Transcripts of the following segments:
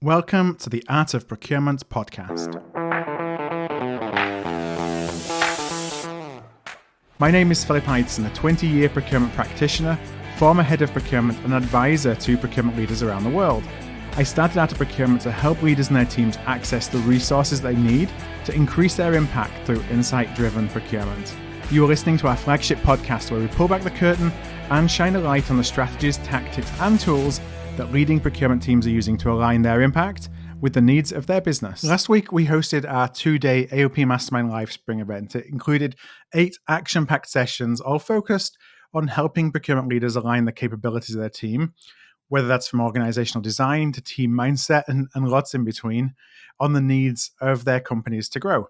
Welcome to the Art of Procurement podcast. My name is Philip Ideson, a 20-year procurement practitioner, former head of procurement and advisor to procurement leaders around the world. I started Art of Procurement to help leaders and their teams access the resources they need to increase their impact through insight-driven procurement. You are listening to our flagship podcast where we pull back the curtain and shine a light on the strategies, tactics and tools that leading procurement teams are using to align their impact with the needs of their business. Last week, we hosted our 2-day AOP Mastermind LIVE Spring event. It included 8 action-packed sessions, all focused on helping procurement leaders align the capabilities of their team, whether that's from organizational design to team mindset and lots in between, on the needs of their companies to grow.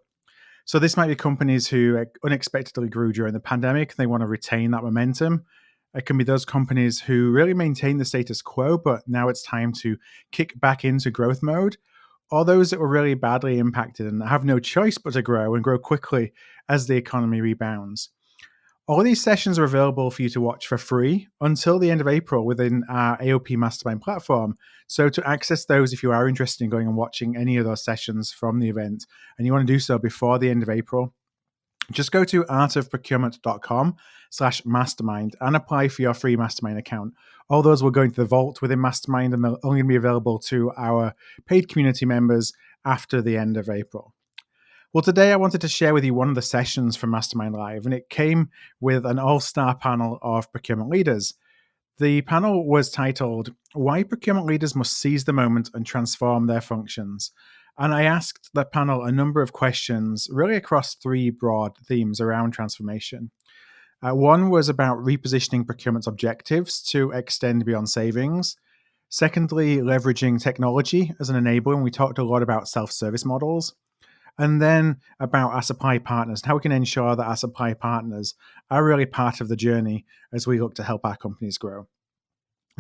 So this might be companies who unexpectedly grew during the pandemic. They want to retain that momentum. It can be those companies who really maintain the status quo, but now it's time to kick back into growth mode, or those that were really badly impacted and have no choice but to grow and grow quickly as the economy rebounds. All of these sessions are available for you to watch for free until the end of April within our AOP Mastermind platform. So to access those, if you are interested in going and watching any of those sessions from the event, and you want to do so before the end of April, just go to artofprocurement.com/mastermind and apply for your free Mastermind account. All those will go into the vault within Mastermind, and they're only going to be available to our paid community members after the end of April. Well, today I wanted to share with you one of the sessions from Mastermind Live, and it came with an all-star panel of procurement leaders. The panel was titled, "Why Procurement Leaders Must Seize the Moment and Transform Their Functions." And I asked the panel a number of questions, really across 3 broad themes around transformation. One was about repositioning procurement's objectives to extend beyond savings. Secondly, leveraging technology as an enabler, and we talked a lot about self-service models. And then about our supply partners, and how we can ensure that our supply partners are really part of the journey as we look to help our companies grow.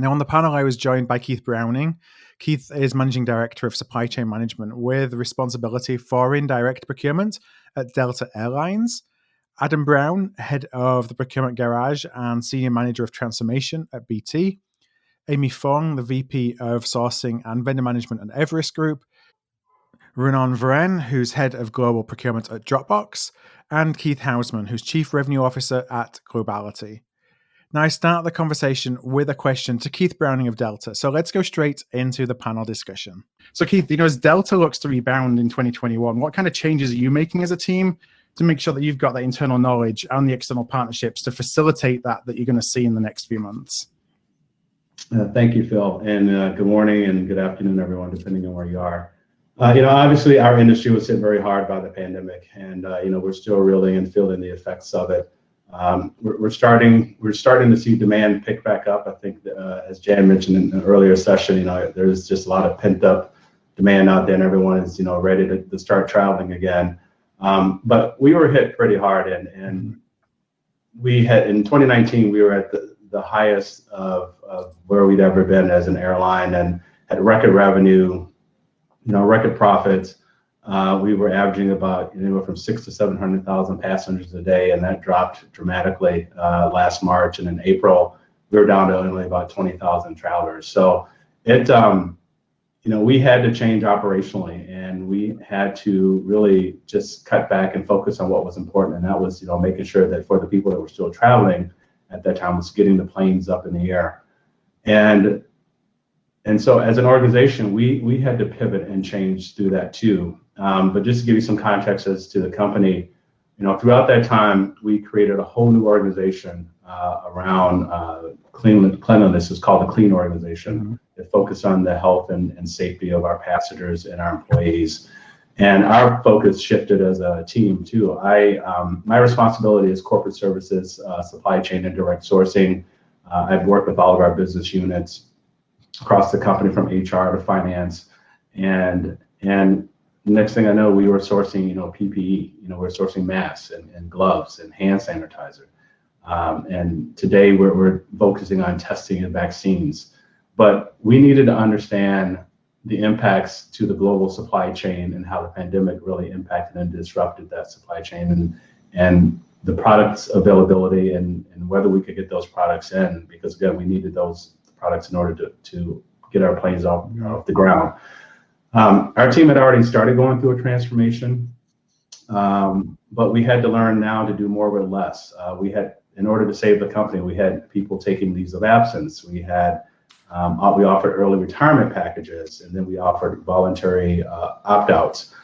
Now, on the panel, I was joined by Keith Browning. Keith is Managing Director of Supply Chain Management with responsibility for indirect procurement at Delta Airlines. Adam Brown, Head of the Procurement Garage and Senior Manager of Transformation at BT. Amy Fong, the VP of Sourcing and Vendor Management at Everest Group. Reunan Varene, who's Head of Global Procurement at Dropbox. And Keith Hausmann, who's Chief Revenue Officer at Globality. Now, I start the conversation with a question to Keith Browning of Delta. So let's go straight into the panel discussion. So Keith, as Delta looks to rebound in 2021, what kind of changes are you making as a team to make sure that you've got the internal knowledge and the external partnerships to facilitate that you're going to see in the next few months? Thank you, Phil. And good morning and good afternoon, everyone, depending on where you are. Obviously, our industry was hit very hard by the pandemic, and we're still reeling and feeling the effects of it. We're starting to see demand pick back up. I think, as Jan mentioned in an earlier session, there's just a lot of pent up demand out there, and everyone is ready to start traveling again. But we were hit pretty hard, and we had in 2019 we were at the highest of where we'd ever been as an airline, and had record revenue, record profits. We were averaging about anywhere from 600,000 to 700,000 passengers a day, and that dropped dramatically last March. And in April, we were down to only about 20,000 travelers. So it, we had to change operationally, and we had to really just cut back and focus on what was important, and that was making sure that for the people that were still traveling at that time was getting the planes up in the air. And so as an organization, we had to pivot and change through that too. But just to give you some context as to the company, throughout that time, we created a whole new organization around cleanliness. It's called the Clean Organization. Mm-hmm. It focused on the health and safety of our passengers and our employees. And our focus shifted as a team too. My responsibility is corporate services, supply chain and direct sourcing. I've worked with all of our business units across the company from HR to finance, and next thing I know, we were sourcing PPE. We're sourcing masks and gloves and hand sanitizer, and today we're focusing on testing and vaccines. But we needed to understand the impacts to the global supply chain and how the pandemic really impacted and disrupted that supply chain, and the products availability and whether we could get those products in, because again, we needed those products in order to get our planes off the ground. Our team had already started going through a transformation, but we had to learn now to do more with less. In order to save the company, we had people taking leaves of absence. We offered early retirement packages, and then we offered voluntary opt-outs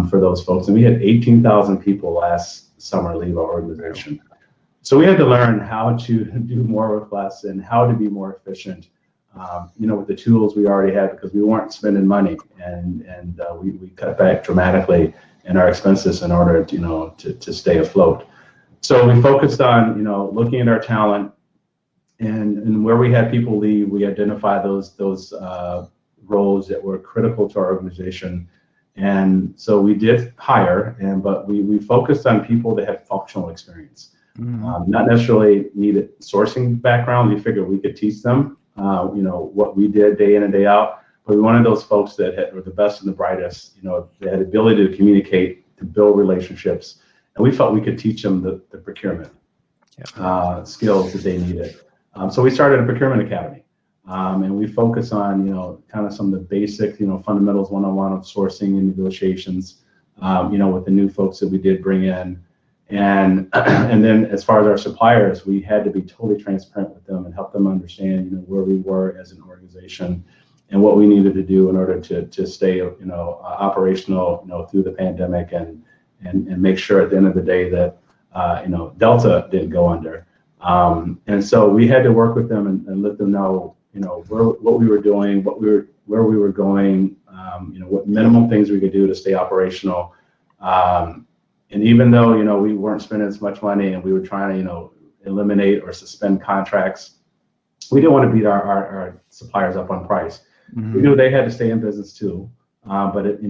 for those folks. And we had 18,000 people last summer leave our organization. So we had to learn how to do more with less and how to be more efficient, with the tools we already had, because we weren't spending money, and we cut back dramatically in our expenses in order to stay afloat. So we focused on looking at our talent, and where we had people leave, we identified those roles that were critical to our organization. And so we did hire, but we focused on people that had functional experience. Not necessarily needed sourcing background. We figured we could teach them, what we did day in and day out. But we wanted those folks that were the best and the brightest, they had the ability to communicate, to build relationships. And we felt we could teach them the procurement skills that they needed. So we started a procurement academy. And we focus on, kind of some of the basic, fundamentals one-on-one of sourcing and negotiations, with the new folks that we did bring in. And then as far as our suppliers, we had to be totally transparent with them and help them understand, where we were as an organization and what we needed to do in order to stay, operational, through the pandemic and make sure at the end of the day that, Delta didn't go under. And so we had to work with them and let them know, what we were doing, where we were going, what minimum things we could do to stay operational. And even though, we weren't spending as much money and we were trying to, eliminate or suspend contracts, we didn't want to beat our suppliers up on price. We knew they had to stay in business too. But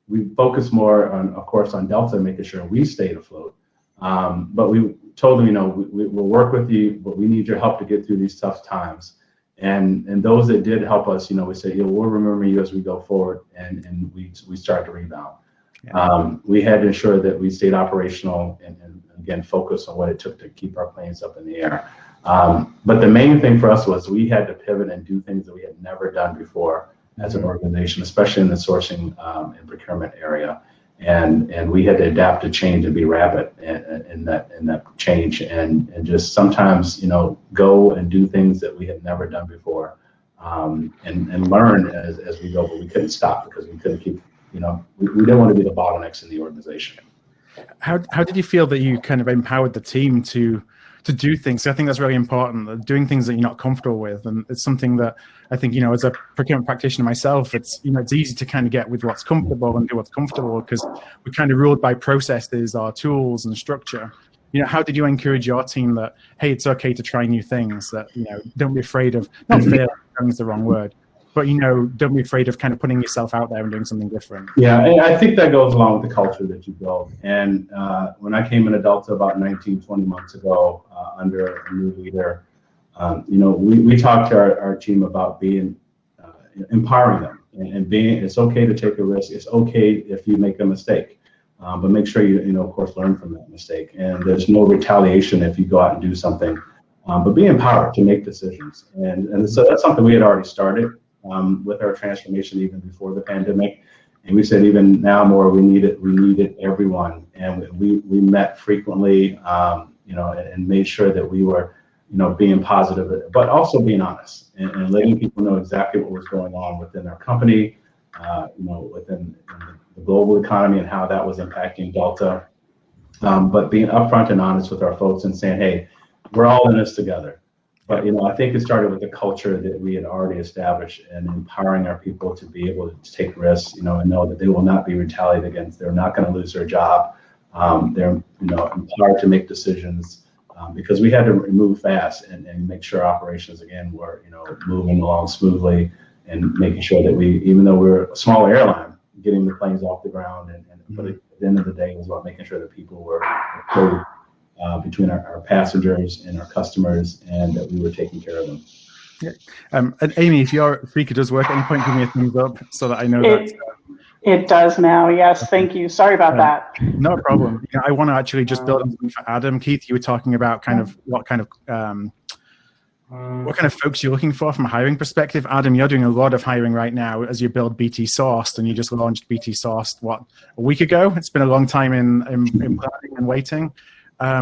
we focused more on, of course, on Delta, making sure we stayed afloat. But we told them, we'll work with you, but we need your help to get through these tough times. And those that did help us, we said, we'll remember you as we go forward, and we start to rebound. Yeah. We had to ensure that we stayed operational and again, focus on what it took to keep our planes up in the air. But the main thing for us was we had to pivot and do things that we had never done before as an organization, especially in the sourcing and procurement area. And we had to adapt to change and be rapid in that change, and just sometimes, go and do things that we had never done before, and learn as we go, but we couldn't stop because we couldn't keep, we didn't want to be the bottlenecks in the organization. How did you feel that you kind of empowered the team to do things? I think that's really important, doing things that you're not comfortable with. And it's something that I think, as a procurement practitioner myself, it's, it's easy to kind of get with what's comfortable and do what's comfortable because we're kind of ruled by processes or tools and structure. How did you encourage your team that, hey, it's okay to try new things, that, don't be afraid of, not fail is the wrong word, but, don't be afraid of kind of putting yourself out there and doing something different. Yeah, and I think that goes along with the culture that you build. And when I came into Delta about 19, 20 months ago, under a new leader, we talked to our team about being, empowering them and being, it's okay to take a risk. It's okay if you make a mistake, but make sure you, of course, learn from that mistake. And there's no retaliation if you go out and do something, but be empowered to make decisions. And so that's something we had already started with our transformation even before the pandemic. And we said even now more, we needed everyone. And we met frequently, and made sure that we were, being positive, but also being honest and letting people know exactly what was going on within our company, within the global economy and how that was impacting Delta. But being upfront and honest with our folks and saying, hey, we're all in this together. But, I think it started with the culture that we had already established and empowering our people to be able to take risks, and know that they will not be retaliated against. They're not going to lose their job. They're, empowered to make decisions because we had to move fast and make sure operations, again, were, moving along smoothly and making sure that we, even though we're a smaller airline, getting the planes off the ground. But at the end of the day, it was about making sure that people were clear between our passengers and our customers, and that we were taking care of them. Yeah. And Amy, if your speaker does work at any point, give me a thumbs up so that I know that. It does now. Yes, thank you. Sorry about that. No problem. I want to actually just build on something for Adam. Keith, you were talking about kind of what kind of What kind of folks are you looking for from a hiring perspective? Adam, you're doing a lot of hiring right now as you build BT Sourced, and you just launched BT Sourced, what, a week ago? It's been a long time in planning and waiting.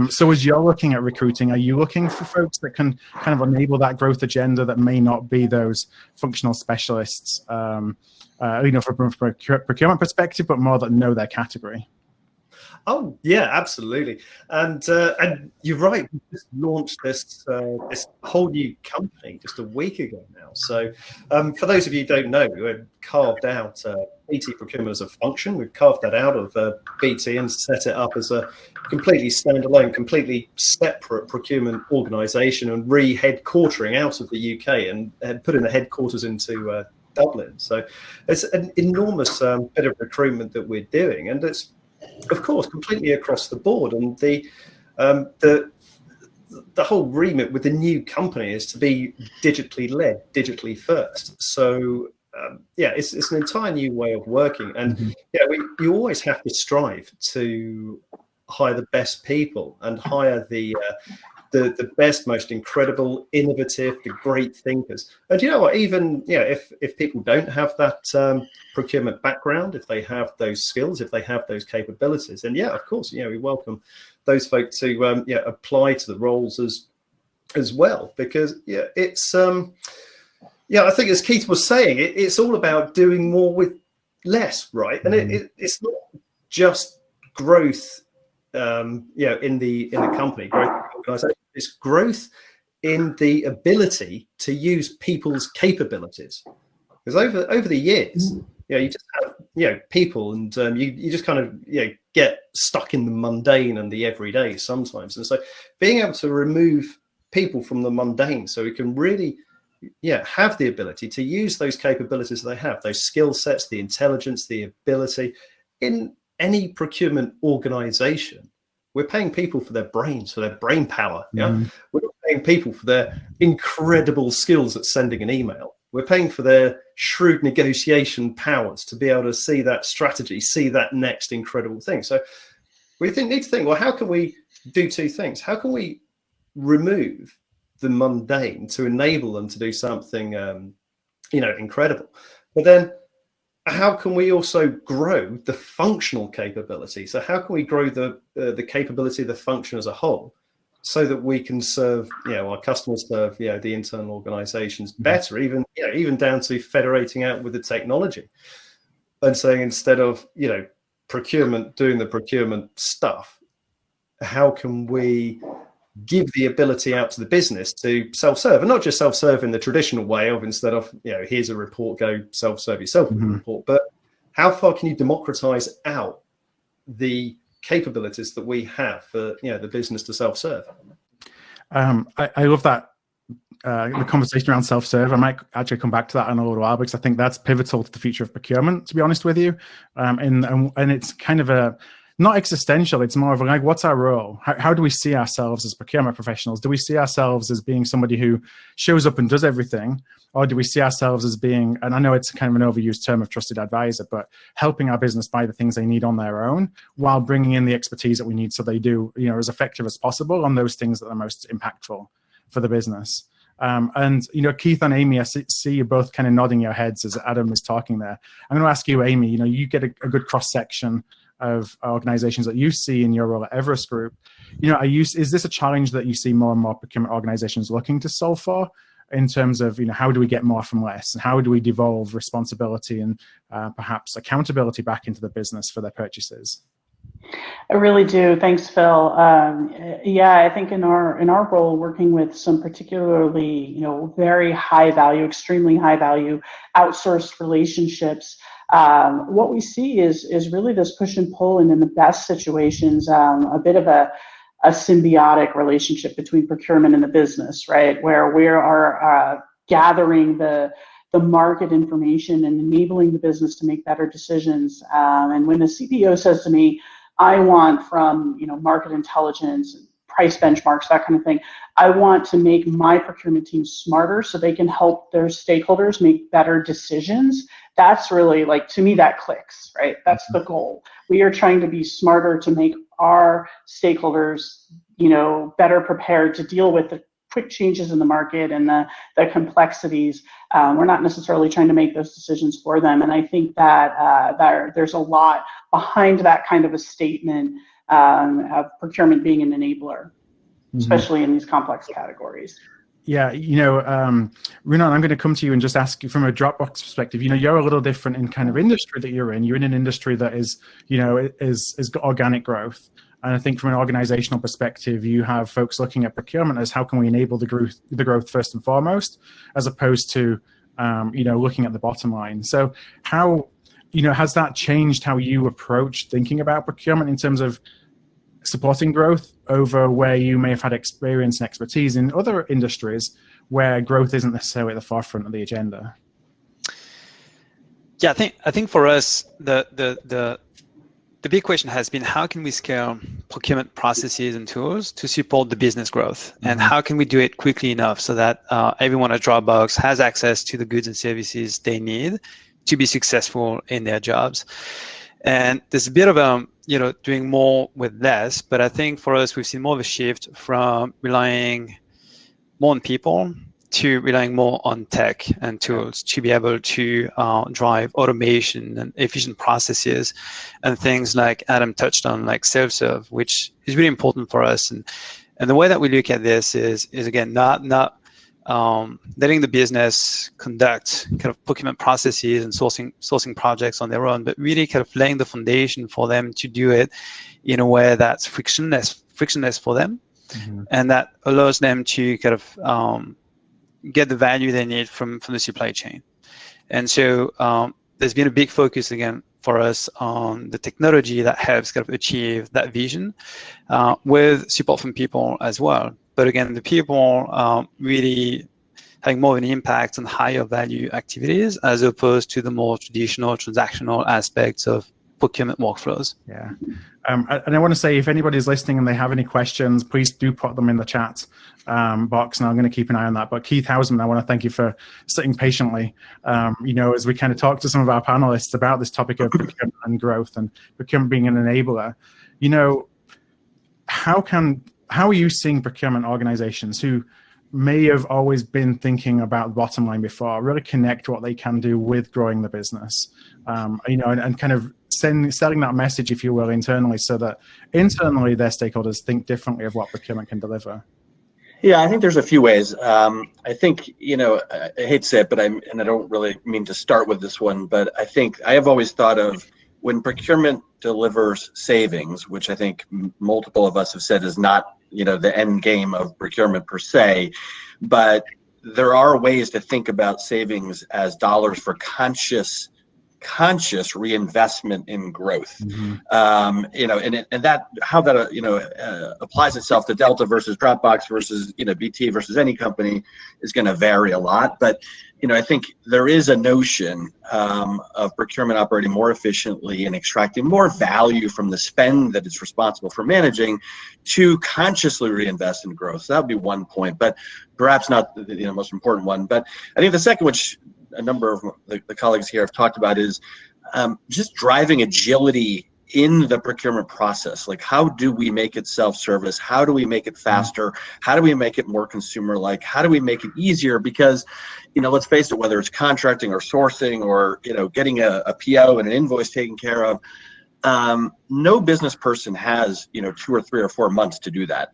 So as you're looking at recruiting, are you looking for folks that can kind of enable that growth agenda that may not be those functional specialists, from a procurement perspective, but more that know their category? Oh yeah, absolutely, and you're right. We just launched this whole new company just a week ago now. So for those of you who don't know, we've carved out BT Procurement as a function. We've carved that out of BT and set it up as a completely standalone, completely separate procurement organisation, and re-headquartering out of the UK and putting the headquarters into Dublin. So it's an enormous bit of recruitment that we're doing, and it's, of course, completely across the board. And the whole remit with the new company is to be digitally led, digitally first. So yeah, it's an entire new way of working. And yeah, you always have to strive to hire the best people and hire the best, most incredible, innovative, the great thinkers. And you know what, even if people don't have that procurement background, if they have those skills, if they have those capabilities, then yeah, of course, we welcome those folks to apply to the roles as well, because it's I think, as Keith was saying, it's all about doing more with less, right? And it's not just growth in the company, growth in the organization. It's growth in the ability to use people's capabilities. Because over the years, you just have people, and you just kind of get stuck in the mundane and the everyday sometimes. And so being able to remove people from the mundane, so we can really have the ability to use those capabilities they have, those skill sets, the intelligence, the ability in any procurement organization. We're paying people for their brains, for their brain power. We're not paying people for their incredible skills at sending an email. We're paying for their shrewd negotiation powers to be able to see that strategy, see that next incredible thing. So we need to think, well, how can we do two things? How can we remove the mundane to enable them to do something, incredible? But then how can we also grow the functional capability? So how can we grow the capability of the function as a whole, so that we can serve, our customers, serve, the internal organizations better, even down to federating out with the technology and saying, instead of, procurement doing the procurement stuff, how can we give the ability out to the business to self-serve, and not just self-serve in the traditional way of, instead of, here's a report, go self-serve yourself with the report, but how far can you democratize out the capabilities that we have for, the business to self-serve? I love that, the conversation around self-serve. I might actually come back to that in a little while, because I think that's pivotal to the future of procurement, to be honest with you. And it's kind of not existential. It's more of like, what's our role? How do we see ourselves as procurement professionals? Do we see ourselves as being somebody who shows up and does everything? Or do we see ourselves as being, and I know it's kind of an overused term of trusted advisor, but helping our business buy the things they need on their own, while bringing in the expertise that we need so they do, as effective as possible on those things that are most impactful for the business. And Keith and Amy, I see you both kind of nodding your heads as Adam is talking there. I'm going to ask you, Amy, you get a good cross-section of organizations that you see in your role at Everest Group. Is this a challenge that you see more and more procurement organizations looking to solve for, in terms of, how do we get more from less, and how do we devolve responsibility and perhaps accountability back into the business for their purchases? I really do. Thanks, Phil. I think in our role, working with some particularly, very high value, extremely high value outsourced relationships, what we see is really this push and pull, and in the best situations, a bit of a symbiotic relationship between procurement and the business, right? Where we are gathering the market information and enabling the business to make better decisions. And when the CPO says to me, I want from market intelligence, price benchmarks, that kind of thing, I want to make my procurement team smarter so they can help their stakeholders make better decisions. That's really, like, to me, that clicks, right? That's the goal. We are trying to be smarter to make our stakeholders, better prepared to deal with the quick changes in the market and the complexities. We're not necessarily trying to make those decisions for them. And I think that there's a lot behind that kind of a statement of procurement being an enabler, especially in these complex categories. Yeah, Reunan, I'm going to come to you and just ask you from a Dropbox perspective. You're a little different in kind of industry that you're in. You're in an industry that is got organic growth. And I think from an organizational perspective, you have folks looking at procurement as how can we enable the growth first and foremost, as opposed to, looking at the bottom line. So how, has that changed how you approach thinking about procurement in terms of supporting growth over where you may have had experience and expertise in other industries where growth isn't necessarily at the forefront of the agenda? Yeah, I think for us, the big question has been how can we scale procurement processes and tools to support the business growth, and how can we do it quickly enough so that everyone at Dropbox has access to the goods and services they need to be successful in their jobs. And there's a bit of doing more with less, but I think for us, we've seen more of a shift from relying more on people to relying more on tech and tools to be able to drive automation and efficient processes, and things like Adam touched on, like self-serve, which is really important for us. And the way that we look at this is again, not letting the business conduct kind of procurement processes and sourcing projects on their own, but really kind of laying the foundation for them to do it in a way that's frictionless for them, and that allows them to kind of get the value they need from the supply chain. And so there's been a big focus again for us on the technology that helps kind of achieve that vision, with support from people as well. But again, the people really having more of an impact on higher value activities as opposed to the more traditional transactional aspects of procurement workflows. Yeah. And I want to say, if anybody's listening and they have any questions, please do put them in the chat box, and I'm going to keep an eye on that. But Keith Hausmann, I want to thank you for sitting patiently, as we kind of talk to some of our panelists about this topic of procurement and growth and procurement being an enabler. How are you seeing procurement organizations who may have always been thinking about the bottom line before really connect what they can do with growing the business, and kind of selling that message, if you will, internally, so that internally their stakeholders think differently of what procurement can deliver? Yeah, I think there's a few ways. I think, I hate to say it, but I don't really mean to start with this one, but I think I have always thought of when procurement delivers savings, which I think multiple of us have said is not, the end game of procurement per se, but there are ways to think about savings as dollars for conscious reinvestment in growth. And that how that applies itself to Delta versus Dropbox versus BT versus any company is going to vary a lot. But I think there is a notion of procurement operating more efficiently and extracting more value from the spend that it's responsible for managing to consciously reinvest in growth. So that would be one point, but perhaps not the most important one. But I think the second, which a number of the colleagues here have talked about, is just driving agility in the procurement process. Like, how do we make it self-service? How do we make it faster? How do we make it more consumer-like? How do we make it easier? Because, let's face it, whether it's contracting or sourcing or, getting a PO and an invoice taken care of, no business person has 2 or 3 or 4 months to do that.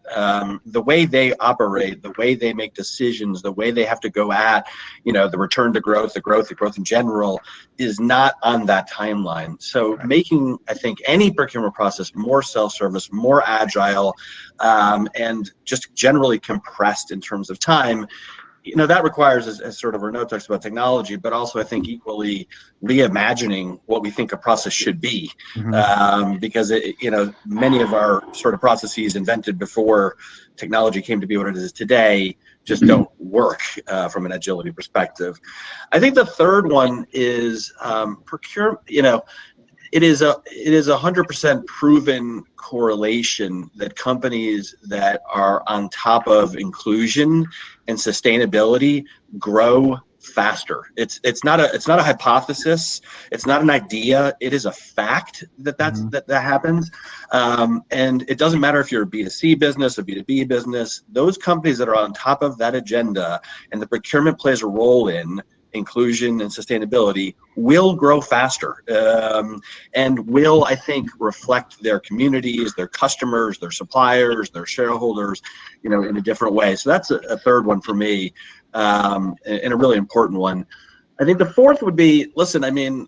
The way they operate, the way they make decisions, the way they have to go at the return to growth, the growth in general, is not on that timeline. So making, I think, any procurement process more self-service, more agile, and just generally compressed in terms of time, that requires, as sort of Renaud talks about technology, but also I think equally reimagining what we think a process should be, because many of our sort of processes invented before technology came to be what it is today just don't work from an agility perspective. I think the third one is procurement. It is a 100% proven correlation that companies that are on top of inclusion and sustainability grow faster. It's not a hypothesis. It's not an idea. It is a fact that that happens. And it doesn't matter if you're a B2C business, a B2B business. Those companies that are on top of that agenda and the procurement plays a role in inclusion and sustainability will grow faster, and will, I think, reflect their communities, their customers, their suppliers, their shareholders, in a different way. So that's a third one for me, and a really important one. I think the fourth would be, listen, I mean,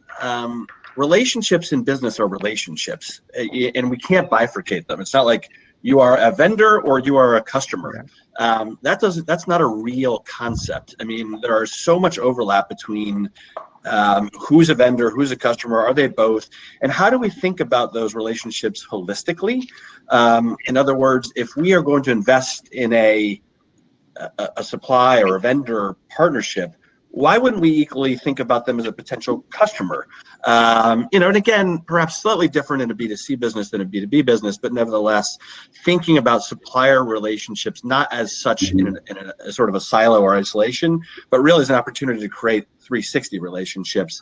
relationships in business are relationships, and we can't bifurcate them. It's not like you are a vendor or you are a customer. That's not a real concept. I mean, there are so much overlap between who's a vendor, who's a customer, are they both? And how do we think about those relationships holistically? In other words, if we are going to invest in a supply or a vendor partnership, why wouldn't we equally think about them as a potential customer? And again, perhaps slightly different in a B2C business than a B2B business, but nevertheless, thinking about supplier relationships not as such in a sort of a silo or isolation, but really as an opportunity to create 360 relationships.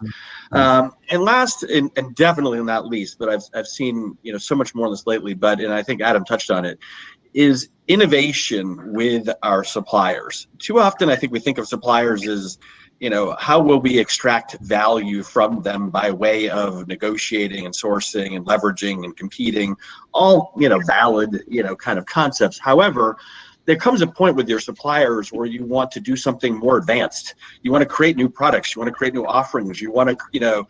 And last, and definitely not least, but I've seen so much more on this lately, and I think Adam touched on it, is innovation with our suppliers. Too often, I think we think of suppliers as, how will we extract value from them by way of negotiating and sourcing and leveraging and competing, all, valid, kind of concepts. However, there comes a point with your suppliers where you want to do something more advanced. You want to create new products. You want to create new offerings. You want to,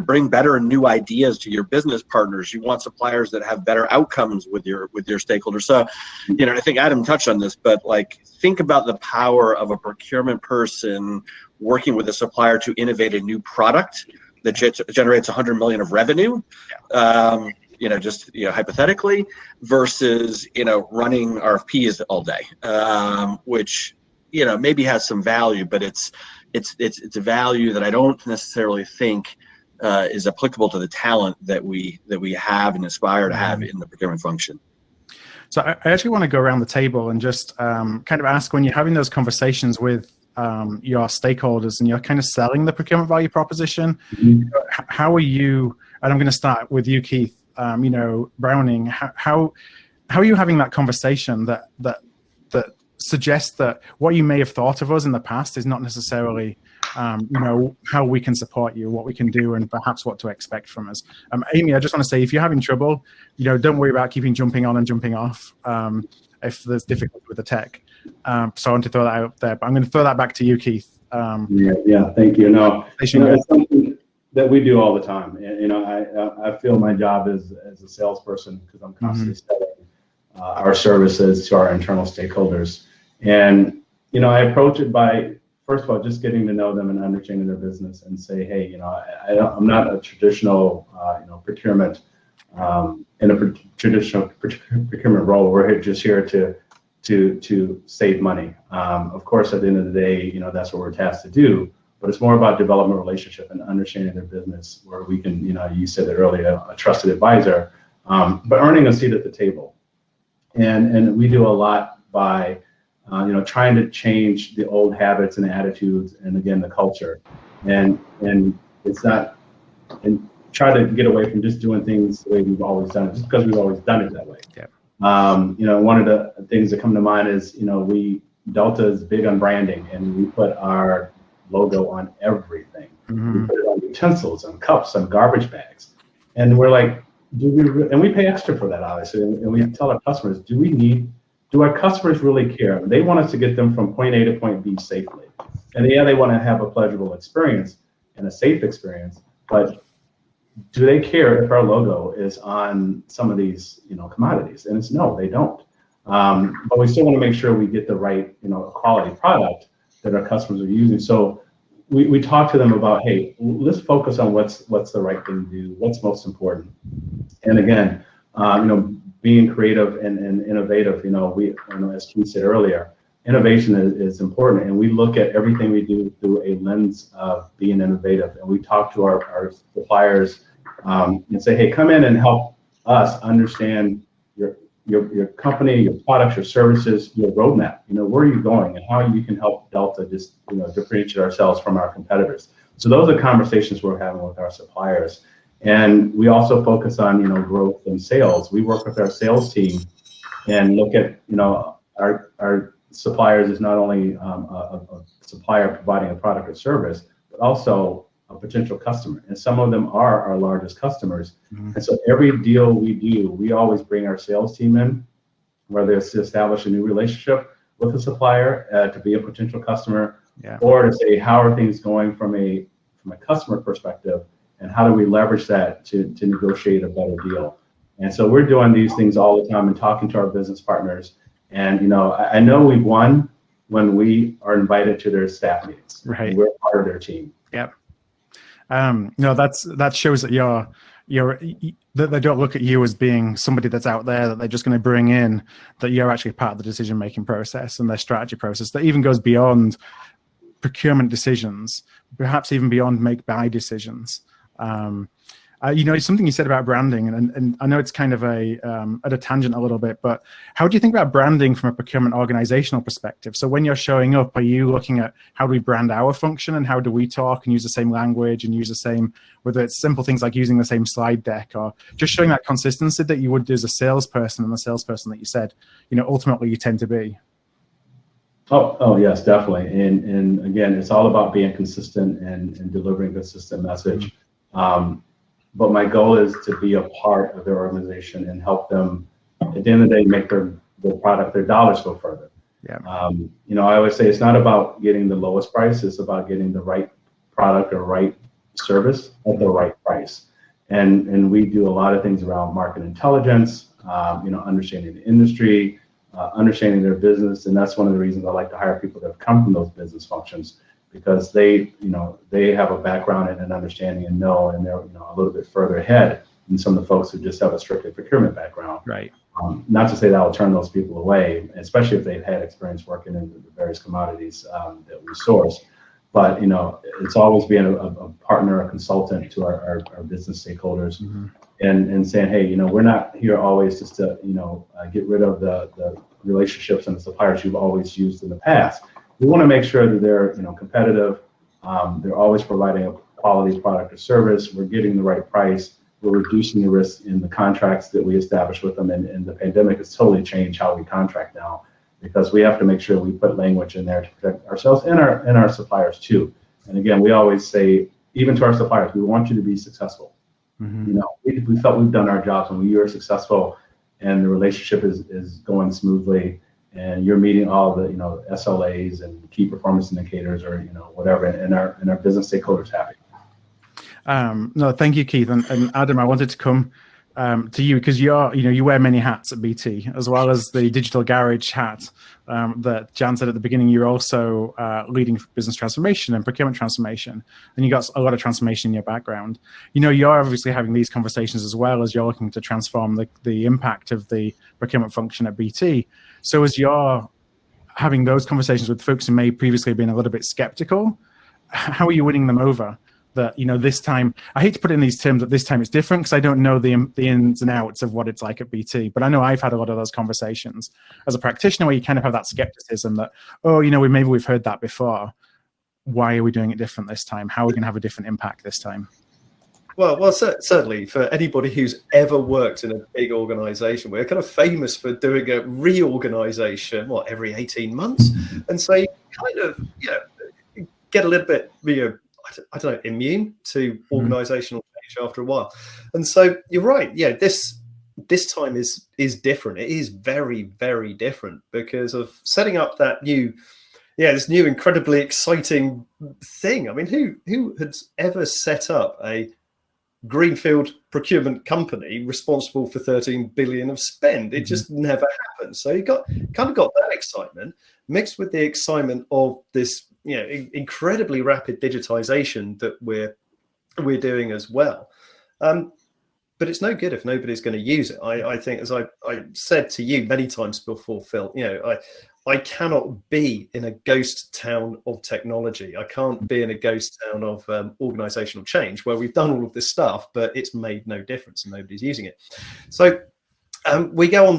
bring better and new ideas to your business partners. You want suppliers that have better outcomes with your stakeholders. So, I think Adam touched on this, but think about the power of a procurement person working with a supplier to innovate a new product that generates 100 million of revenue. Hypothetically, versus running RFPs all day, which maybe has some value, but it's a value that I don't necessarily think is applicable to the talent that we have and aspire to have in the procurement function. So I actually want to go around the table and just kind of ask, when you're having those conversations with your stakeholders and you're kind of selling the procurement value proposition, how are you? And I'm going to start with you, Keith. Browning, how are you having that conversation that suggests that what you may have thought of us in the past is not necessarily how we can support you, what we can do, and perhaps what to expect from us. Amy, I just want to say, if you're having trouble, don't worry about keeping jumping on and jumping off if there's difficulty with the tech. So I want to throw that out there, but I'm going to throw that back to you, Keith. Thank you. No, it's something that we do all the time. I feel my job as a salesperson, because I'm constantly selling our services to our internal stakeholders. And, I approach it by, first of all, just getting to know them and understanding their business, and say, hey, I'm not a traditional, procurement, in a traditional procurement role. We're just here to save money. Of course, at the end of the day, that's what we're tasked to do. But it's more about developing a relationship and understanding their business, where we can, you said it earlier, a trusted advisor, but earning a seat at the table. And we do a lot by, trying to change the old habits and attitudes, and again, the culture. And it's not, and try to get away from just doing things the way we've always done it, just because we've always done it that way. Yeah. One of the things that come to mind is, Delta is big on branding, and we put our logo on everything. We put it on utensils, on cups, on garbage bags. And we're like, and we pay extra for that, obviously. And we tell our customers, do our customers really care? They want us to get them from point A to point B safely. And they want to have a pleasurable experience and a safe experience, but do they care if our logo is on some of these, commodities? And it's no, they don't. But we still want to make sure we get the right, quality product that our customers are using. So we talk to them about, hey, let's focus on what's the right thing to do, what's most important. And again, being creative and innovative, as Keith said earlier, innovation is important. And we look at everything we do through a lens of being innovative. And we talk to our suppliers and say, hey, come in and help us understand your company, your products, your services, your roadmap. Where are you going, and how you can help Delta just differentiate ourselves from our competitors. So those are conversations we're having with our suppliers. And we also focus on growth and sales. We work with our sales team and look at our suppliers is not only a supplier providing a product or service, but also a potential customer. And some of them are our largest customers. Mm-hmm. And so every deal we do, we always bring our sales team in, whether it's to establish a new relationship with a supplier to be a potential customer, or to say, how are things going from a customer perspective, and how do we leverage that to negotiate a better deal. And so we're doing these things all the time and talking to our business partners. And I know we've won when we are invited to their staff meetings. Right. We're part of their team. Yep. No, that shows that that they don't look at you as being somebody that's out there that they're just going to bring in, that you're actually part of the decision-making process and their strategy process that even goes beyond procurement decisions, perhaps even beyond make-buy decisions. Something you said about branding, and I know it's kind of at a tangent a little bit, but how do you think about branding from a procurement organizational perspective? So when you're showing up, are you looking at how do we brand our function, and how do we talk and use the same language and use the same, whether it's simple things like using the same slide deck, or just showing that consistency that you would do as a salesperson, and the salesperson that you said, ultimately you tend to be? Oh yes, definitely. And again, it's all about being consistent and delivering a consistent message. But my goal is to be a part of their organization and help them, at the end of the day, make their product, their dollars go further. Yeah. I always say it's not about getting the lowest price, it's about getting the right product or right service at the right price. And we do a lot of things around market intelligence, understanding the industry, understanding their business. And that's one of the reasons I like to hire people that have come from those business functions, because they have a background and an understanding and they're a little bit further ahead than some of the folks who just have a strictly procurement background. Right. Not to say that will turn those people away, especially if they've had experience working in the various commodities that we source. But it's always being a partner, a consultant to our business stakeholders, and saying, hey, we're not here always just to get rid of the relationships and the suppliers you've always used in the past. We want to make sure that they're competitive. They're always providing a quality product or service. We're getting the right price. We're reducing the risk in the contracts that we establish with them. And the pandemic has totally changed how we contract now, because we have to make sure we put language in there to protect ourselves and our suppliers too. And again, we always say, even to our suppliers, we want you to be successful. We felt we've done our jobs when we are successful and the relationship is going smoothly, and you're meeting all the SLAs and key performance indicators, or whatever, and our business stakeholders happy. No, thank you, Keith. And Adam, I wanted to come to you, because you wear many hats at BT, as well as the digital garage hat that Jan said at the beginning. You're also leading business transformation and procurement transformation, and you got a lot of transformation in your background. You're obviously having these conversations as well as you're looking to transform the impact of the procurement function at BT. So as you're having those conversations with folks who may previously have been a little bit skeptical, how are you winning them over? That this time, I hate to put it in these terms, that this time it's different, because I don't know the ins and outs of what it's like at BT, but I know I've had a lot of those conversations as a practitioner where you kind of have that skepticism that, maybe we've heard that before. Why are we doing it different this time? How are we going to have a different impact this time? Well, certainly for anybody who's ever worked in a big organization, we're kind of famous for doing a reorganization, every 18 months. And so you kind of, get a little bit, I don't know, immune to organizational change after a while. And so you're right. Yeah, this time is different. It is very, very different because of setting up that this new incredibly exciting thing. I mean, who had ever set up a greenfield procurement company responsible for 13 billion of spend? It just never happened. So you got that excitement mixed with the excitement of this incredibly rapid digitization that we're doing as well. But it's no good if nobody's going to use it. I think, as I said to you many times before, Phil, I cannot be in a ghost town of technology. I can't be in a ghost town of organizational change where we've done all of this stuff, but it's made no difference and nobody's using it. So We go on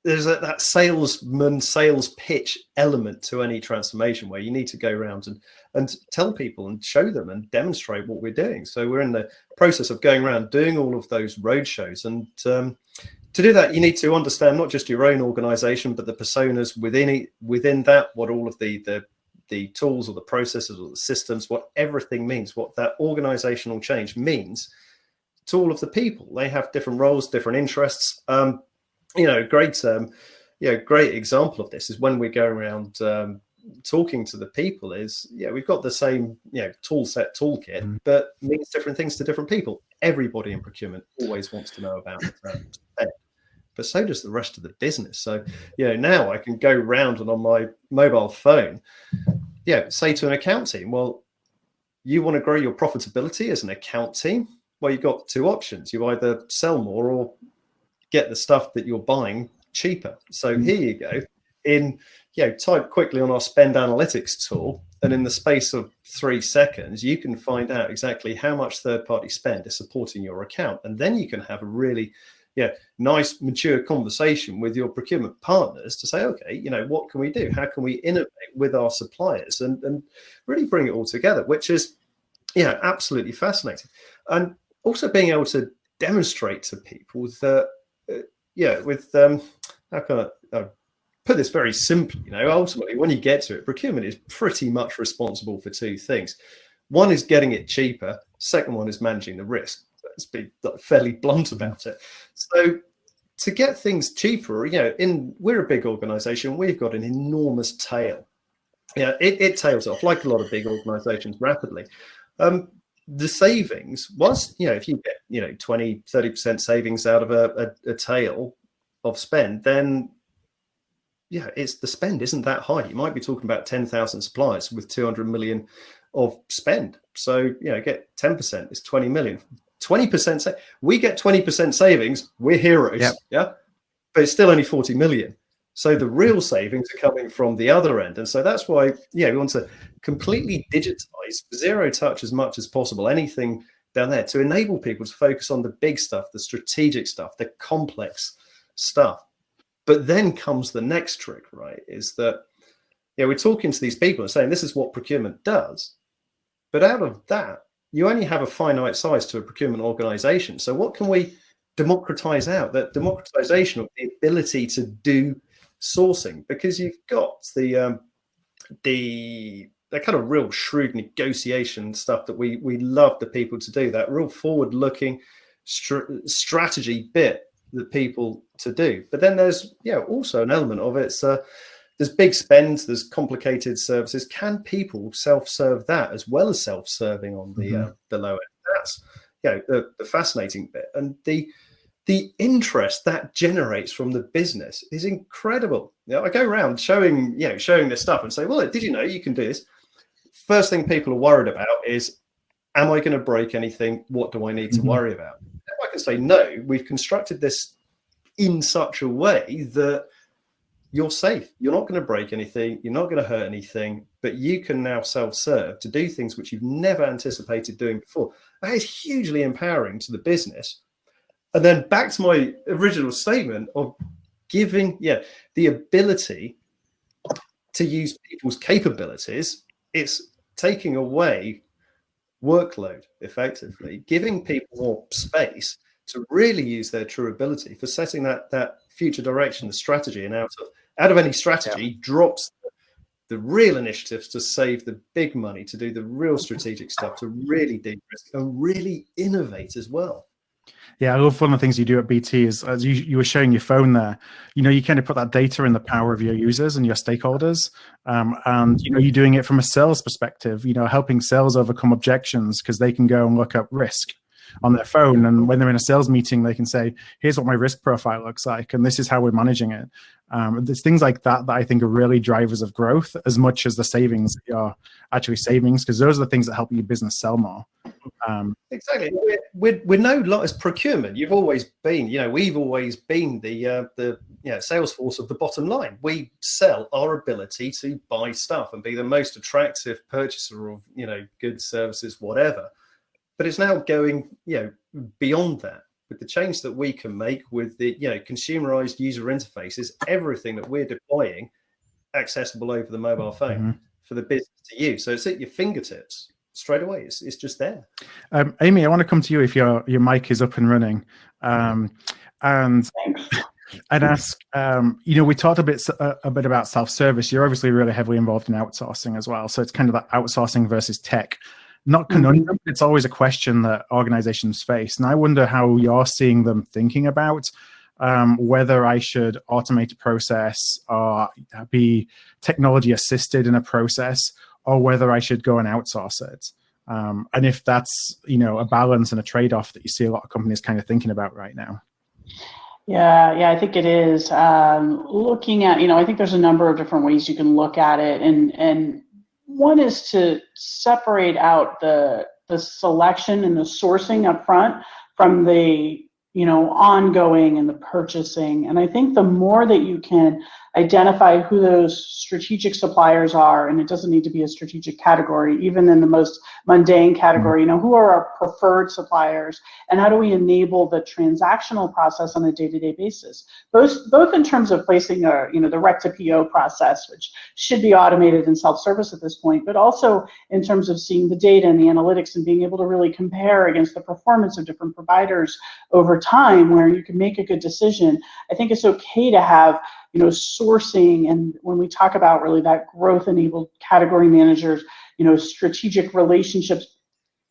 there's that sales pitch element to any transformation where you need to go around and tell people and show them and demonstrate what we're doing. So we're in the process of going around doing all of those road shows. And to do that, you need to understand not just your own organization, but the personas within that, what all of the tools or the processes or the systems, what everything means, what that organizational change means to all of the people. They have different roles, different interests. Great example of this is when we go around talking to the people is, we've got the same, toolkit, but means different things to different people. Everybody in procurement always wants to know about spend, but so does the rest of the business. So, now I can go around and on my mobile phone, say to an account team, well, you want to grow your profitability as an account team? Well, you've got two options. You either sell more or get the stuff that you're buying cheaper. So here you go. Type quickly on our spend analytics tool, and in the space of 3 seconds, you can find out exactly how much third-party spend is supporting your account. And then you can have a really nice, mature conversation with your procurement partners to say, okay, what can we do? How can we innovate with our suppliers and really bring it all together, which is, absolutely fascinating. And also being able to demonstrate to people that, how can I put this very simply, ultimately when you get to it, procurement is pretty much responsible for two things. One is getting it cheaper. Second one is managing the risk. Let's be fairly blunt about it. So to get things cheaper, we're a big organization. We've got an enormous tail. It tails off like a lot of big organizations rapidly. The savings was, if you get, 20, 30% savings out of a tail of spend, then, it's the spend isn't that high. You might be talking about 10,000 suppliers with 200 million of spend. So, get 10% is 20 million. 20%, we get 20% savings, we're heroes. Yep. But it's still only 40 million. So the real savings are coming from the other end. And so that's why, we want to completely digitize, zero touch as much as possible, anything down there to enable people to focus on the big stuff, the strategic stuff, the complex stuff. But then comes the next trick, right? Is that, we're talking to these people and saying, this is what procurement does. But out of that, you only have a finite size to a procurement organization. So what can we democratize out? That democratization of the ability to do sourcing, because you've got the kind of real shrewd negotiation stuff that we love the people to do, that real forward-looking strategy bit that people to do. But then there's also an element of it. There's big spends, there's complicated services. Can people self-serve that as well as self-serving on the low end? That's the fascinating bit, and the interest that generates from the business is incredible. I go around showing this stuff and say, well, did you know you can do this? First thing people are worried about is, am I going to break anything? What do I need to worry about? If I can say, no, we've constructed this in such a way that you're safe. You're not going to break anything. You're not going to hurt anything, but you can now self-serve to do things which you've never anticipated doing before. That is hugely empowering to the business. And then back to my original statement of giving, the ability to use people's capabilities. It's taking away workload effectively, giving people more space to really use their true ability for setting that future direction, the strategy, and out of any strategy drops the real initiatives to save the big money, to do the real strategic stuff, to really de-risk and really innovate as well. Yeah, I love one of the things you do at BT is, as you were showing your phone there, you kind of put that data in the power of your users and your stakeholders. And, you're doing it from a sales perspective, helping sales overcome objections because they can go and look up risk on their phone. And when they're in a sales meeting, they can say, here's what my risk profile looks like, and this is how we're managing it. There's things like that I think are really drivers of growth as much as the savings that you're actually savings, because those are the things that help your business sell more. Exactly. We're no lot as procurement. You've always been, we've always been the sales force of the bottom line. We sell our ability to buy stuff and be the most attractive purchaser of, goods, services, whatever. But it's now going, beyond that. with the change that we can make with the consumerized user interfaces, everything that we're deploying accessible over the mobile phone for the business to use. So it's at your fingertips straight away. It's just there. Amy, I want to come to you if your mic is up and running, and ask. We talked a bit about self-service. You're obviously really heavily involved in outsourcing as well. So it's kind of that outsourcing versus tech. Not conundrum. It's always a question that organizations face, and I wonder how you're seeing them thinking about whether I should automate a process or be technology assisted in a process, or whether I should go and outsource it. And if that's, a balance and a trade-off that you see a lot of companies kind of thinking about right now. Yeah, I think it is. Looking at, I think there's a number of different ways you can look at it. And one is to separate out the selection and the sourcing up front from the, ongoing and the purchasing. And I think the more that you can identify who those strategic suppliers are, and it doesn't need to be a strategic category, even in the most mundane category, who are our preferred suppliers, and how do we enable the transactional process on a day-to-day basis, both in terms of placing the rec to PO process, which should be automated and self-service at this point, but also in terms of seeing the data and the analytics and being able to really compare against the performance of different providers over time, where you can make a good decision. I think it's okay to have sourcing, and when we talk about really that growth-enabled category managers, strategic relationships,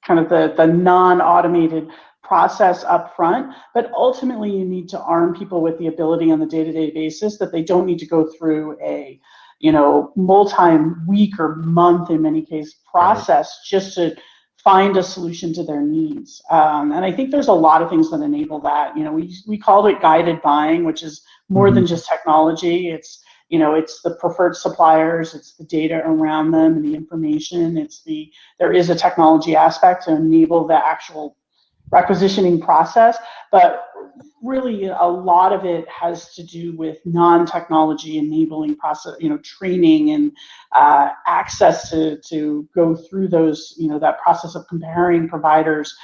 kind of the non-automated process up front, but ultimately you need to arm people with the ability on the day-to-day basis that they don't need to go through a multi-week or month, in many cases, process just to find a solution to their needs. And I think there's a lot of things that enable that. We called it guided buying, which is more than just technology. It's the preferred suppliers, it's the data around them and the information. There is a technology aspect to enable the actual requisitioning process, but really a lot of it has to do with non-technology enabling process, training and access to go through those, that process of comparing providers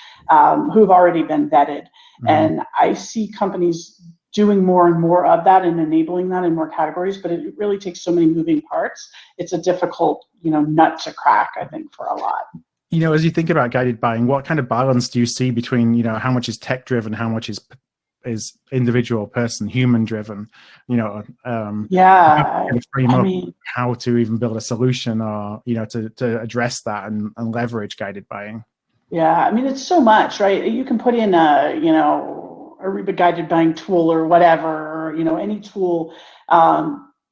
who've already been vetted. And I see companies doing more and more of that and enabling that in more categories, but it really takes so many moving parts. It's a difficult, nut to crack, I think, for a lot. As you think about guided buying, what kind of balance do you see between, how much is tech driven, how much is individual person, human driven? How to even build a solution or to address that and leverage guided buying. Yeah, it's so much, right? You can put in a Ariba guided buying tool or whatever, or any tool.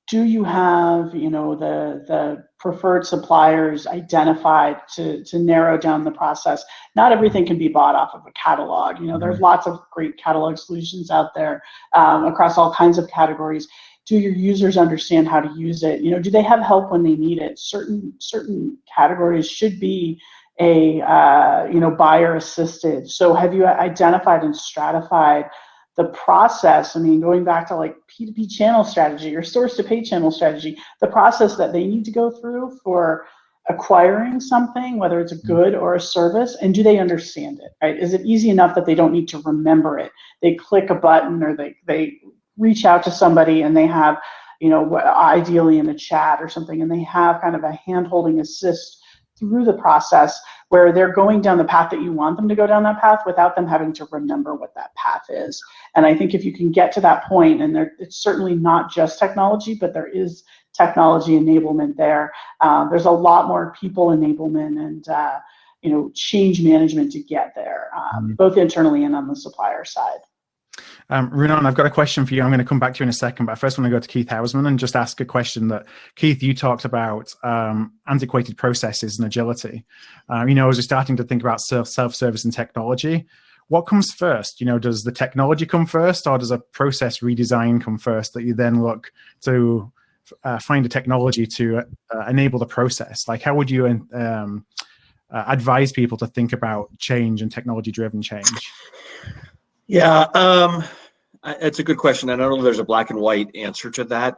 Do you have the preferred suppliers identified to narrow down the process? Not everything can be bought off of a catalog. There's lots of great catalog solutions out there across all kinds of categories. Do your users understand how to use it? Do they have help when they need it? Certain categories should be a buyer assisted. So have you identified and stratified the process? Going back to like P2P channel strategy or source to pay channel strategy, the process that they need to go through for acquiring something, whether it's a good or a service, and do they understand it, right? Is it easy enough that they don't need to remember it? They click a button or they reach out to somebody and they have, ideally in a chat or something, and they have kind of a hand-holding assist through the process where they're going down the path that you want them to go down that path without them having to remember what that path is. And I think if you can get to that point, and it's certainly not just technology, but there is technology enablement there. There's a lot more people enablement and change management to get there, both internally and on the supplier side. Reunan, I've got a question for you. I'm going to come back to you in a second, but I first want to go to Keith Hausmann and just ask a question that, Keith, you talked about antiquated processes and agility. As we're starting to think about self-service and technology, what comes first? Does the technology come first, or does a process redesign come first that you then look to find a technology to enable the process? Like, how would you advise people to think about change and technology-driven change? Yeah, it's a good question. I don't know if there's a black and white answer to that.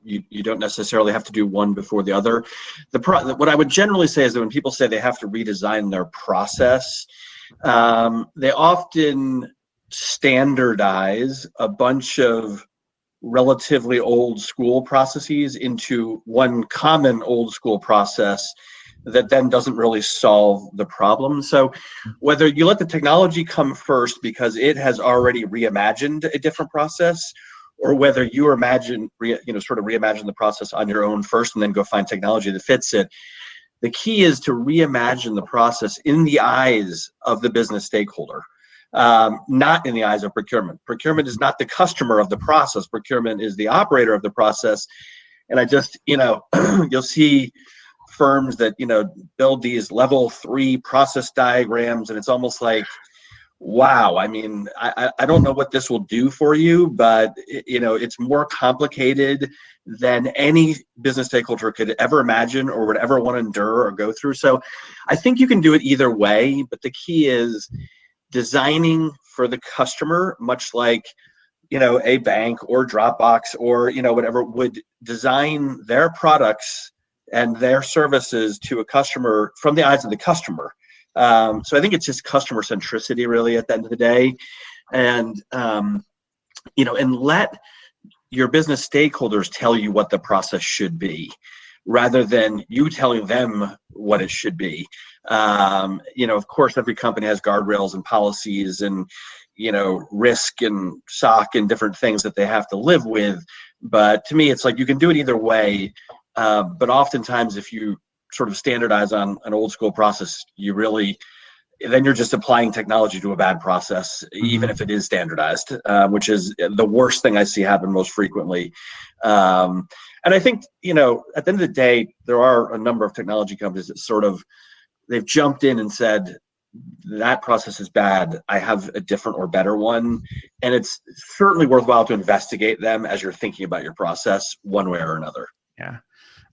You don't necessarily have to do one before the other. What I would generally say is that when people say they have to redesign their process, they often standardize a bunch of relatively old school processes into one common old school process that then doesn't really solve the problem. So whether you let the technology come first because it has already reimagined a different process, or whether you reimagine the process on your own first and then go find technology that fits it, the key is to reimagine the process in the eyes of the business stakeholder. Not in the eyes of procurement. Procurement is not the customer of the process. Procurement is the operator of the process. And I just, you'll see firms that, build these level 3 process diagrams, and it's almost like, wow, I mean, I don't know what this will do for you, but it's more complicated than any business stakeholder could ever imagine or would ever want to endure or go through. So I think you can do it either way, but the key is designing for the customer, much like a bank or Dropbox or whatever would design their products and their services to a customer from the eyes of the customer. So I think it's just customer centricity really at the end of the day, and and let your business stakeholders tell you what the process should be, rather than you telling them what it should be. Of course, every company has guardrails and policies and, risk and SOC and different things that they have to live with. But to me, it's like you can do it either way. But oftentimes, if you sort of standardize on an old school process, then you're just applying technology to a bad process, even if it is standardized, which is the worst thing I see happen most frequently. And I think, at the end of the day, there are a number of technology companies that they've jumped in and said, that process is bad, I have a different or better one. And it's certainly worthwhile to investigate them as you're thinking about your process one way or another. Yeah.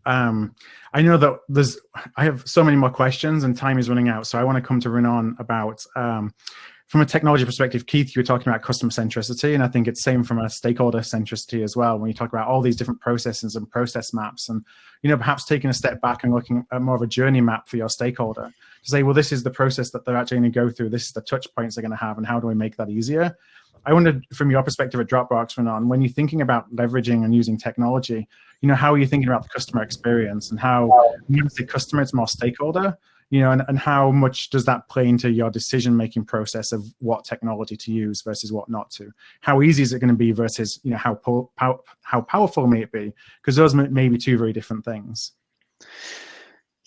I know that I have so many more questions and time is running out. So I want to come to Reunan about, from a technology perspective, Keith, you were talking about customer centricity, and I think it's same from a stakeholder centricity as well, when you talk about all these different processes and process maps, and perhaps taking a step back and looking at more of a journey map for your stakeholder to say, well, this is the process that they're actually going to go through, this is the touch points they're going to have, and how do we make that easier? I wondered, from your perspective at Dropbox, Reunan, when you're thinking about leveraging and using technology, how are you thinking about the customer experience, and how, when you say customer, it's more stakeholder, and how much does that play into your decision-making process of what technology to use versus what not to? How easy is it going to be versus, how powerful may it be? Because those may be two very different things.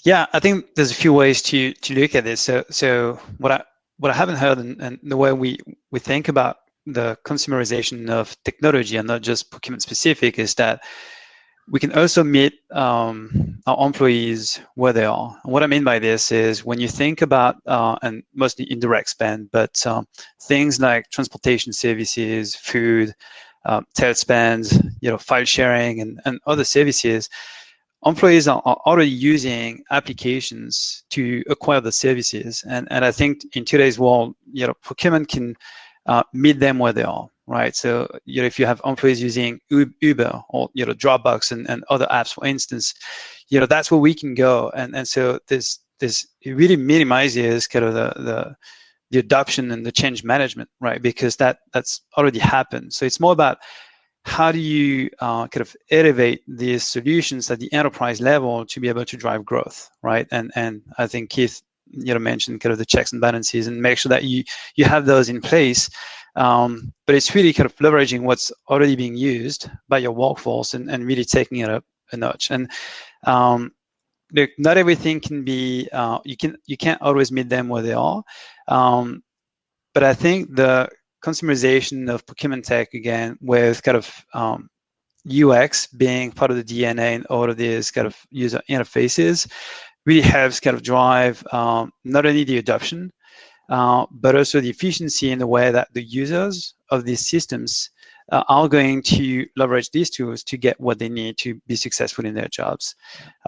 Yeah, I think there's a few ways to look at this. So what I haven't heard, and the way we think about the consumerization of technology and not just procurement specific, is that we can also meet our employees where they are. And what I mean by this is, when you think about, and mostly indirect spend, but things like transportation services, food, tail spend, file sharing, and other services, employees are already using applications to acquire the services. And I think in today's world, procurement can meet them where they are. Right, so if you have employees using Uber or Dropbox and other apps, for instance, that's where we can go, and so this it really minimizes kind of the adoption and the change management, right? Because that's already happened. So it's more about how do you kind of elevate these solutions at the enterprise level to be able to drive growth, right? And I think Keith mentioned kind of the checks and balances, and make sure that you have those in place. But it's really kind of leveraging what's already being used by your workforce and really taking it up a notch. And look, not everything can be, you can't always meet them where they are. But I think the consumerization of procurement tech, again, with kind of UX being part of the DNA and all of these kind of user interfaces, really helps kind of drive not only the adoption, but also the efficiency in the way that the users of these systems are going to leverage these tools to get what they need to be successful in their jobs.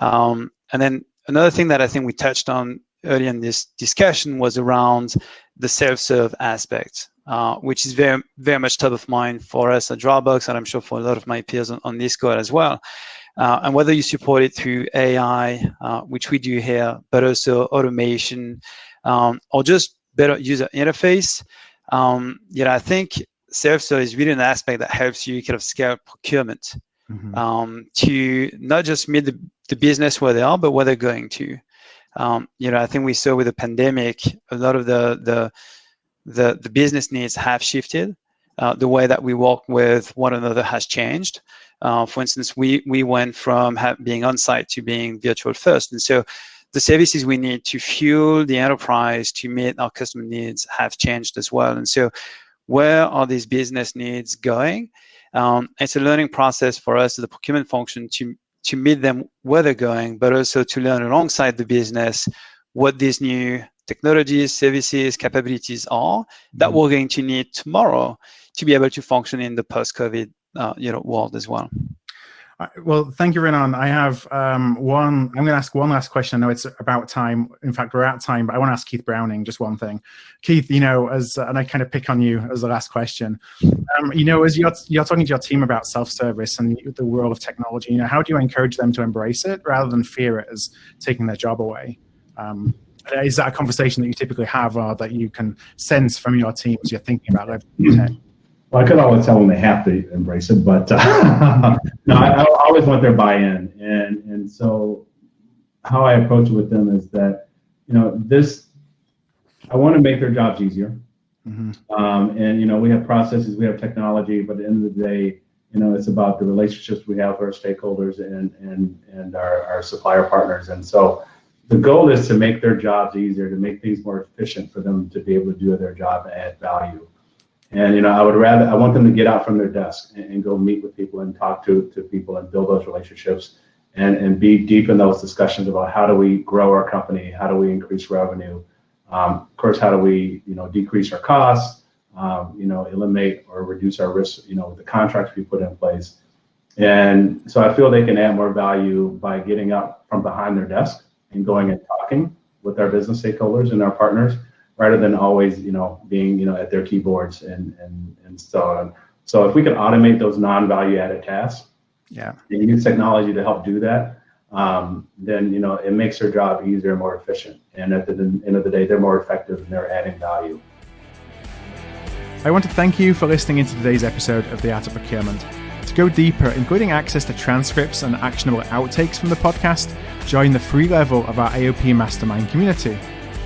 And then another thing that I think we touched on earlier in this discussion was around the self-serve aspect, which is very, very much top of mind for us at Dropbox, and I'm sure for a lot of my peers on this call as well. And whether you support it through AI, which we do here, but also automation, or just better user interface, I think self-serve is really an aspect that helps you kind of scale procurement to not just meet the business where they are, but where they're going to. I think we saw with the pandemic, a lot of the business needs have shifted. The way that we work with one another has changed. For instance, we went from being on-site to being virtual first. And so the services we need to fuel the enterprise to meet our customer needs have changed as well. And so where are these business needs going? It's a learning process for us as the procurement function to meet them where they're going, but also to learn alongside the business what these new technologies, services, capabilities are that we're going to need tomorrow to be able to function in the post-COVID world as well. Well, thank you, Reunan. I have I'm going to ask one last question. I know it's about time. In fact, we're out of time, but I want to ask Keith Browning just one thing. Keith, and I kind of pick on you as the last question. As you're talking to your team about self-service and the world of technology, how do you encourage them to embrace it rather than fear it as taking their job away? Is that a conversation that you typically have or that you can sense from your team as you're thinking about it? Well, I could always tell them they have to embrace it, but no, I always want their buy-in. And so how I approach it with them is that, I want to make their jobs easier. And, we have processes, we have technology, but at the end of the day, it's about the relationships we have with our stakeholders and our supplier partners. And so the goal is to make their jobs easier, to make things more efficient for them to be able to do their job and add value. And, I want them to get out from their desk and go meet with people and talk to people and build those relationships and be deep in those discussions about how do we grow our company, how do we increase revenue, of course, how do we, decrease our costs, eliminate or reduce our risk, with the contracts we put in place. And so I feel they can add more value by getting up from behind their desk and going and talking with our business stakeholders and our partners, rather than always, being, at their keyboards and so on. So if we can automate those non-value added tasks, and use technology to help do that, then, it makes their job easier and more efficient. And at the end of the day, they're more effective and they're adding value. I want to thank you for listening into today's episode of The Art of Procurement. To go deeper, including access to transcripts and actionable outtakes from the podcast, join the free level of our AOP Mastermind community.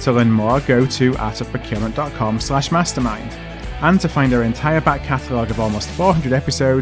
To learn more, go to artofprocurement.com/mastermind. And to find our entire back catalogue of almost 400 episodes,